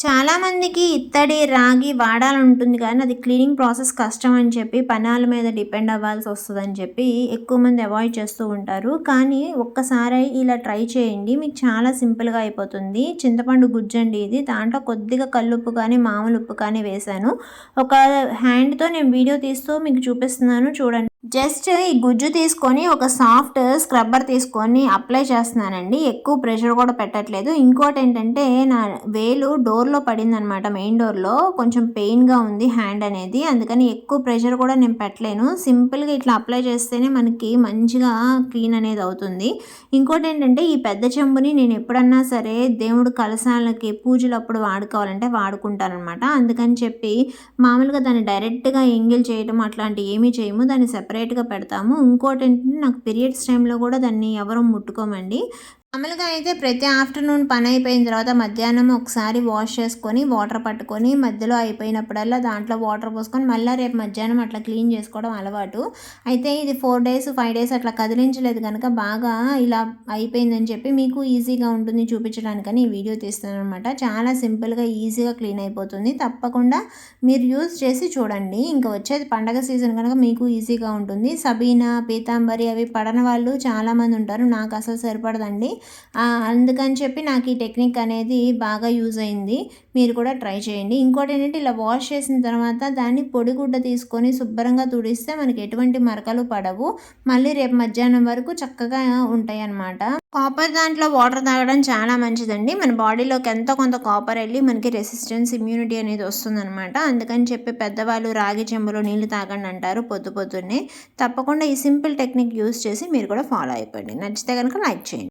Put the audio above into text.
చాలామందికి ఇత్తడి, రాగి వాడాలనుంటుంది కానీ అది క్లీనింగ్ ప్రాసెస్ కష్టం అని చెప్పి పనాల మీద డిపెండ్ అవ్వాల్సి వస్తదని చెప్పి ఎక్కువ మంది అవాయిడ్ చేస్తూ ఉంటారు. కానీ ఒక్కసారి ఇలా ట్రై చేయండి. మీకు చాలా సింపుల్‌గా అయిపోతుంది. చింతపండు గుజ్జండి ఇది. దాంట్లో కొద్దిగా కల్లుప్పు కానీ, మామూలు ఉప్పు కానీ వేశాను. ఒక హ్యాండ్‌తో నేను వీడియో తీస్తూ మీకు చూపిస్తున్నాను చూడండి. జస్ట్ ఈ గుజ్జు తీసుకొని ఒక సాఫ్ట్ స్క్రబ్బర్ తీసుకొని అప్లై చేస్తున్నానండి. ఎక్కువ ప్రెషర్ కూడా పెట్టట్లేదు. ఇంకోటేంటంటే నా వేలు డోర్‌లో పడిందనమాట. మెయిన్ డోర్‌లో. కొంచెం పెయిన్‌గా ఉంది హ్యాండ్ అనేది. అందుకని ఎక్కువ ప్రెషర్ కూడా నేను పెట్టలేను. సింపుల్‌గా ఇట్లా అప్లై చేస్తేనే మనకి మంచిగా క్లీన్ అనేది అవుతుంది. ఇంకోటేంటంటే ఈ పెద్ద చెంబుని నేను ఎప్పుడన్నా సరే దేవుడు కలశాలకి పూజలప్పుడు వాడుకోవాలంటే వాడుకుంటాననమాట. అందుకని చెప్పి మామూలుగా దాన్ని డైరెక్ట్‌గా ఎంగిల్ చేయటం అట్లాంటివి ఏమీ చేయము. దాన్ని సెపరేట్‌గా పెడతాము. ఇంకోటేంటంటే నాకు పీరియడ్స్ టైంలో కూడా దాన్ని ఎవరం ముట్టుకోమండి. మామూలుగా అయితే ప్రతి ఆఫ్టర్నూన్ పని అయిపోయిన తర్వాత మధ్యాహ్నం ఒకసారి వాష్ చేసుకొని వాటర్ పట్టుకొని మధ్యలో అయిపోయినప్పుడల్లా దాంట్లో వాటర్ పోసుకొని మళ్ళీ రేపు మధ్యాహ్నం అట్లా క్లీన్ చేసుకోవడం అలవాటు. అయితే ఇది 4 డేస్ 5 డేస్ అట్లా కదిలించలేదు కనుక బాగా ఇలా అయిపోయిందని చెప్పి మీకు ఈజీగా ఉంటుంది చూపించడానికని ఈ వీడియో తీస్తున్నాను అనమాట. చాలా సింపుల్గా ఈజీగా క్లీన్ అయిపోతుంది. తప్పకుండా మీరు యూజ్ చేసి చూడండి. ఇంకా వచ్చేది పండగ సీజన్ కనుక మీకు ఈజీగా ఉంటుంది. సబీనా, పీతాంబరి అవి పడని వాళ్ళు చాలామంది ఉంటారు. నాకు అసలు సరిపడదండి. అందుకని చెప్పి నాకు ఈ టెక్నిక్ అనేది బాగా యూజ్ అయింది. మీరు కూడా ట్రై చేయండి. ఇంకోటి ఏంటంటే ఇలా వాష్ చేసిన తర్వాత దాన్ని పొడి గుడ్డ తీసుకొని శుభ్రంగా తుడిస్తే మనకి ఎటువంటి మరకలు పడవు. మళ్ళీ రేపు మధ్యాహ్నం వరకు చక్కగా ఉంటాయి అన్నమాట. కాపర్ దాంట్లో వాటర్ తాగడం చాలా మంచిదండి. మన బాడీలోకి ఎంతో కొంత కాపర్ వెళ్ళి మనకి రెసిస్టెన్స్ ఇమ్యూనిటీ అనేది వస్తుందన్నమాట. అందుకని చెప్పి పెద్దవాళ్ళు రాగి చెంబులో నీళ్లు తాగండి అంటారు పొద్దున్నే. తప్పకుండా ఈ సింపుల్ టెక్నిక్ యూజ్ చేసి మీరు కూడా ఫాలో అయిపోండి. నచ్చితే కనుక లైక్ చేయండి.